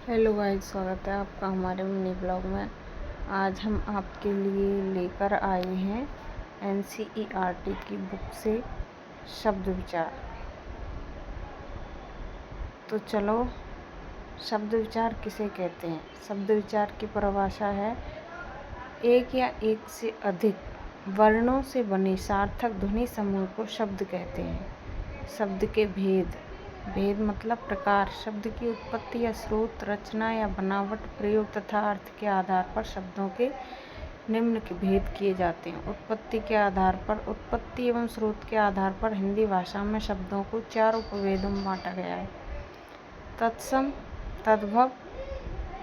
Hello guys, स्वागत है आपका हमारे मिनी ब्लॉग में। आज हम आपके लिए लेकर आए हैं एनसीईआरटी की बुक से शब्द विचार। तो चलो, शब्द विचार किसे कहते हैं? शब्द विचार की परिभाषा है एक या एक से अधिक वर्णों से बने सार्थक ध्वनि समूह को शब्द कहते हैं। शब्द के भेद मतलब प्रकार, शब्द की उत्पत्ति या स्रोत, रचना या बनावट, प्रयोग तथा अर्थ के आधार पर शब्दों के निम्न के भेद किए जाते हैं। उत्पत्ति के आधार पर, उत्पत्ति एवं स्रोत के आधार पर हिंदी भाषा में शब्दों को 4 उपभेदों में बांटा गया है: तत्सम, तद्भव,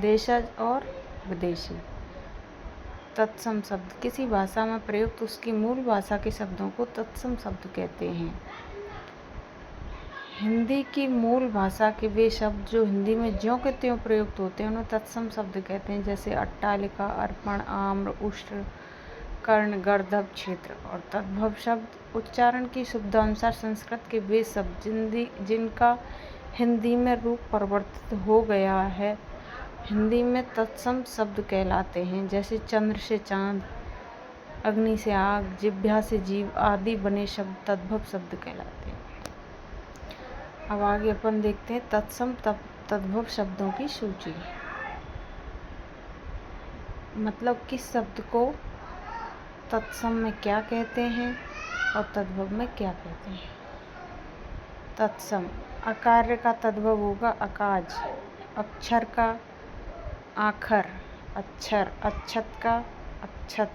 देशज और विदेशी। तत्सम शब्द किसी भाषा में प्रयुक्त उसकी मूल भाषा के शब्दों को तत्सम शब्द कहते हैं। हिंदी की मूल भाषा के वे शब्द जो हिंदी में ज्यों के त्यों प्रयुक्त होते हैं उन्हें तत्सम शब्द कहते हैं, जैसे अट्टालिका, अर्पण, आम्र, उष्ट्र, कर्ण, गर्दभ, क्षेत्र। और तद्भव शब्द उच्चारण की सुविधानुसार संस्कृत के वे शब्द जिनका हिंदी में रूप परिवर्तित हो गया है, हिंदी में तत्सम शब्द कहलाते हैं, जैसे चंद्र से चांद, अग्नि से आग, जिह्वा से जीव आदि बने शब्द तद्भव शब्द कहलाते हैं। अब आगे अपन देखते हैं तत्सम तद्भव शब्दों की सूची। मतलब किस शब्द को तत्सम में क्या कहते हैं और तद्भव में क्या कहते हैं। तत्सम अकार्य का तद्भव होगा अकाज, अक्षर का आखर, अक्षर, अच्छत का अक्षत,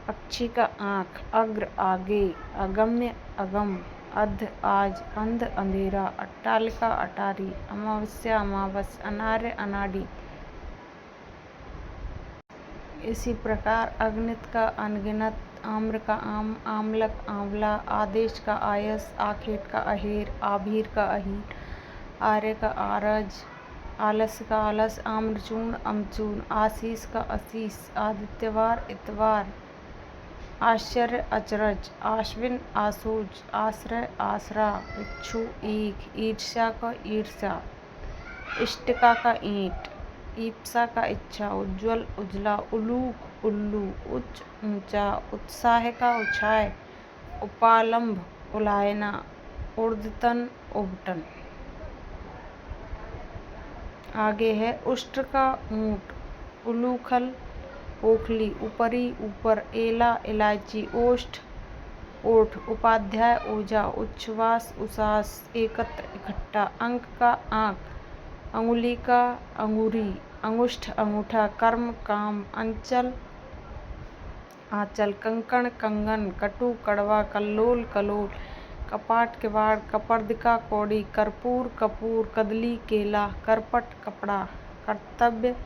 पक्षी का आँख, अग्र आगे, अगम्य अगम, अध आज, अंध अंधेरा, अट्टालिका अटारी, अमावस्या अमावस, अनार्य अनाड़ी। इसी प्रकार अगणित का अनगिनत, आम्र का आम, आमलक आंवला, आदेश का आयस, आखेट का अहेर, आभीर का अहीर, आर्य का आरज, आलस्य का आलस, आम्रचूर्ण अमचूर्ण, आशीष का असीस, आदित्यवार इतवार, आश्चर्य अचरज, आश्विन आशोज, आश्रय आसरा, इच्छु ईख, ईर्ष्या का ईर्ष्या, इष्टिका का ईंट, ईप्सा का इच्छा, उज्ज्वल उजला, उलूक उल्लू, उच्च ऊंचा, उत्साह का उछाय, उपालंब उलायना, ऊर्ध्वतन उबटन। आगे है उष्ट्र का ऊंट, उलूखल ओखली, ऊपरी ऊपर, एला इलायची, ओष्ठ ओठ, उपाध्याय ओझा, उच्छ्वास उसास, एकत्र इकट्ठा, अंक का आँख, अंगुली का अंगूरी, अंगुष्ठ अंगूठा, कर्म काम, अंचल आंचल, कंकण कंगन, कटु कड़वा, कल्लोल कलोल, कपाट किवाड़, कपर्दिका कौड़ी, कर्पूर कपूर, कदली केला, करपट कपड़ा, कर्तव्य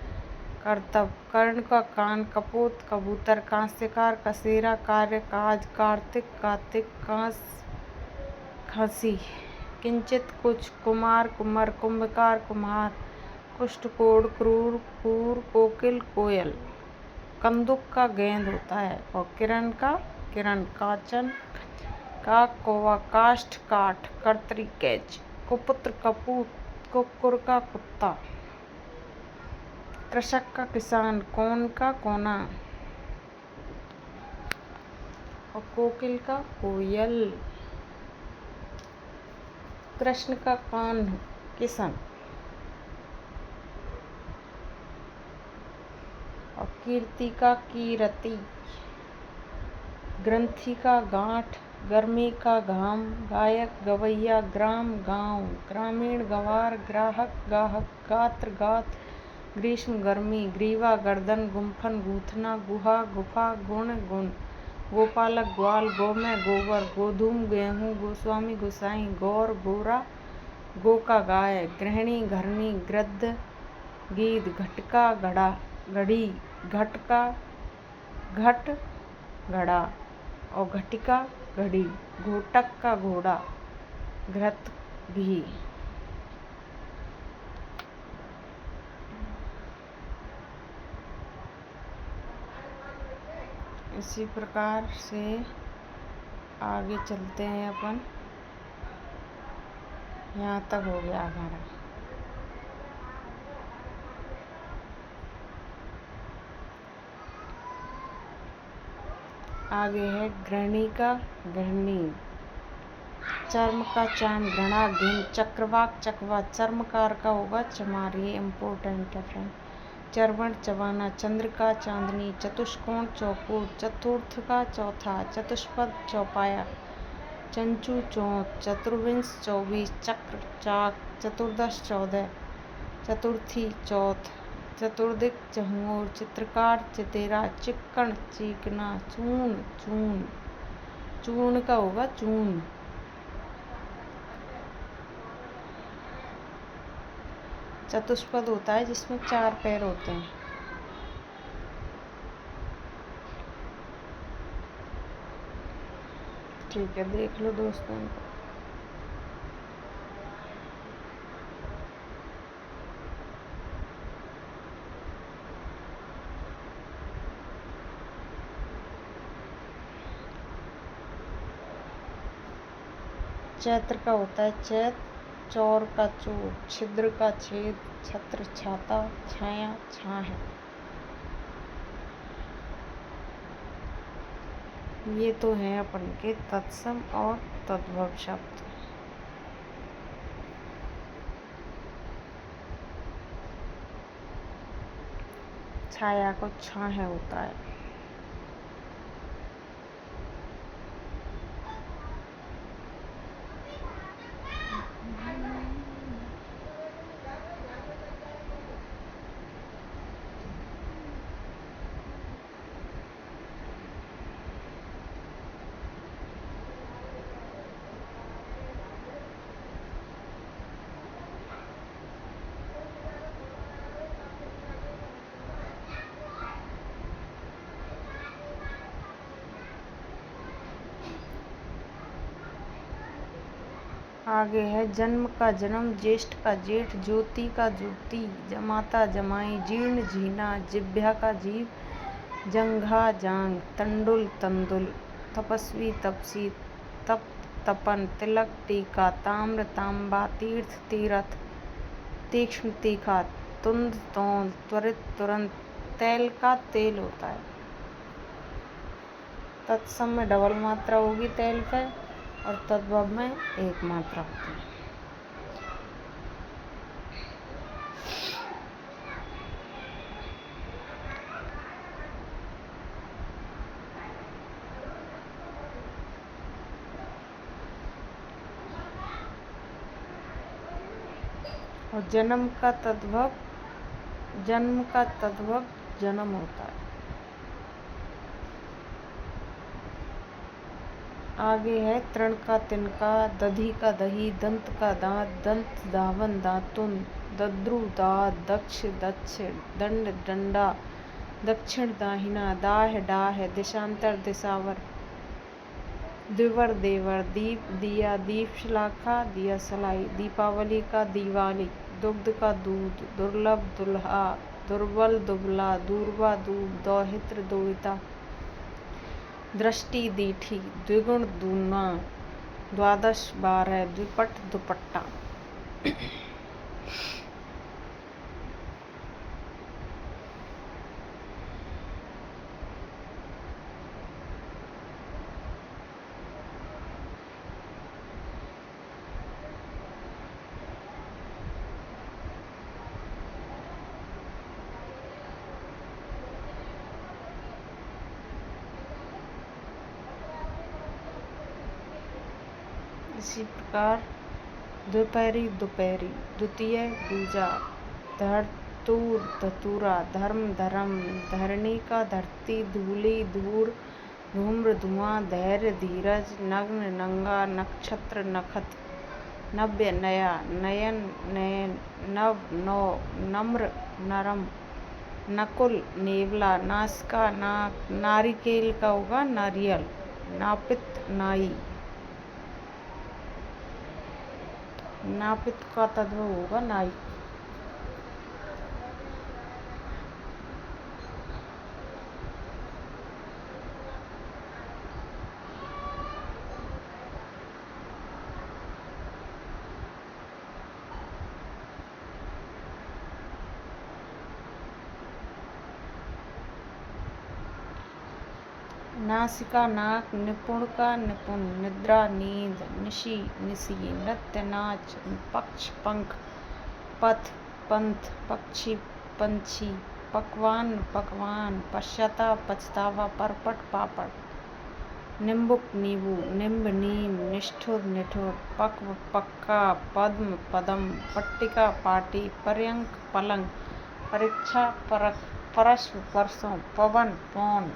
कर्तव्य, कर्ण का कान, कपोत कबूतर, कांस्यकार कसेरा, कार्य काज, कार्तिक कातिक, कांस खांसी, किंचित कुछ, कुमार कुमर, कुंभकार कुम्हार, कुष्ठ कोढ़, क्रूर कूर, कोकिल कोयल। कंदुक का गेंद होता है। और किरण का किरण, कांचन काक कौवा, काष्ठ काठ, कर्तरी कैच, कुपुत्र कपूत, कुक्कुर का कुत्ता, कृषक का किसान, कौन का कोना और कोकिल का कोयल। कृष्ण का कान, किशन। और कीर्ति का कीरति, ग्रंथि का गांठ, गर्मी का घाम, गायक गवैया, ग्राम गांव, ग्रामीण गंवार, ग्राहक गाहक, गात्र गात, ग्रीष्म गर्मी, ग्रीवा गर्दन, गुम्फन गूथना, गुहा गुफा, गुण गुण, गोपालक ग्वाल, गौमय गोबर, गोधूम गेहूँ, गोस्वामी गोसाई, गौर गोरा, गो का गाय, गृहिणी घरनी, गृद्ध गीध, घटका घड़ा घड़ी, घट का घट घड़ा और घटिका घड़ी, घोटक का घोड़ा, घृत घी। इसी प्रकार से आगे चलते हैं अपन। यहाँ तक हो गया हमारा। आगे है गृहिणी का गृहिणी। चर्म का चाम, घृणा घिन, चक्रवाक चकवा, चर्मकार का होगा चमार। ये इम्पोर्टेंट है फ्रेंड। चरवण चबाना, चंद्रिका चांदनी, चतुष्कोण चौकोर, चतुर्थ का चौथा, चतुष्पद चौपाया, चंचू चौथ, चतुर्विंश 24, चक्र चाक, चतुर्दश 14, चतुर्थी चौथ, चतुर्दिक चहुओर, चित्रकार चितेरा, चिक्कण चीकना, चूर्ण चूर्ण, चूर्ण का होगा चूर्ण। चतुष्पद होता है जिसमें 4 पैर होते हैं। ठीक है, देख लो दोस्तों। चैत्र का होता है चैत, चौर का चोर, छिद्र का छेद, छत्र छाता, छाया छां है। ये तो है अपन के तत्सम और तद्भव शब्द। छाया को छां है होता है। आगे है जन्म का जन्म, ज्येष्ठ का जेठ, ज्योति का ज्योति, जमाता जमाई, जीर्ण जीना, जिभ्या का जीव, जंघा जांग, तंडुल तंदुल, तपस्वी तपसी, तप तपन, तिलक टीका, ताम्र तांबा, तीर्थ तीरथ, तीक्ष्ण तीखा, तुंद तौंद, त्वरित तुरंत, तेल का तेल होता है। तत्सम में डबल मात्रा होगी तेल पे और तद्भव में एक मात्रा होती है। और जन्म का तद्भव जन्म होता है। आगे है तृण का तिनका, दधी का दही, दंत का दांत, दंत दावन दातुन, दद्रु दाद, दक्ष दक्ष, दंड डंडा, दक्षिण दाहिना, दाह डाह, दिशांतर दिशावर, द्विवर देवर, दीप दिया, दीप शलाखा, दिया सलाई, दीपावली का दीवाली, दुग्ध का दूध, दुर्लभ दुल्हा, दुर्बल दुबला, दूरबा दूब, दौहित्र दोहिता, दृष्टि दीठी, द्विगुण दूना, द्वादश 12, द्विपट दुपट्टा। इसी प्रकार द्विपहरी दोपहरी, द्वितीय दूजा, धरतूर धतूरा, धर्म धर्म, धरणी का धरती, धूली धूर, धूम्र धुआं, धैर्य धीरज, नग्न नंगा, नक्षत्र नखत, नव्य नया, नयन नयन, नव नौ, नम्र नरम, नकुल नेवला, नासिका नाक, नारिकेल का होगा नारियल, नापित नाई, नापित का तद्भव होगा नाई। नासिका नाक, निपुण का निपुण, निद्रा नींद, निशी निशी, नृत्य नाच, पक्ष पंख, पथ पंथ, पक्षी पंछी, पकवान पकवान, पश्चाताप पछतावा, परपट पापड़, निम्बुक नींबू, निम्ब नीम, निष्ठुर निठुर, पक्व पक्का, पद्म पदम, पट्टिका पाटी, पर्यंक पलंग, परीक्षा परख, परस्व परसों, पवन पौन।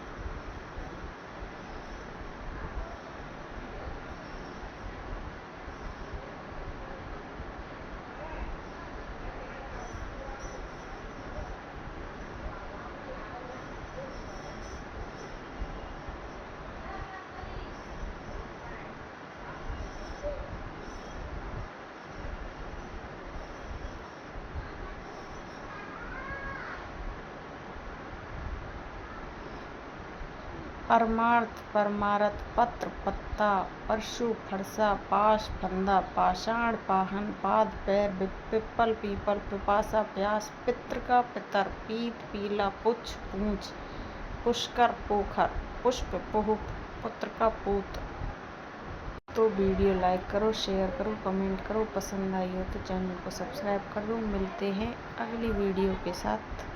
परमार्थ परमारथ, पत्र पत्ता, परशु फरसा, पाश फंदा, पाषाण पाहन, पाद पैर, पिप्पल पीपल, पिपासा प्यास, पितृ का पितर, पीत पीला, पुच्छ पूंछ, पुष्कर पोखर, पुष्प पुह, पुत्र का पूत। तो वीडियो लाइक करो, शेयर करो, कमेंट करो, पसंद आई हो तो चैनल को सब्सक्राइब कर दो। मिलते हैं अगली वीडियो के साथ।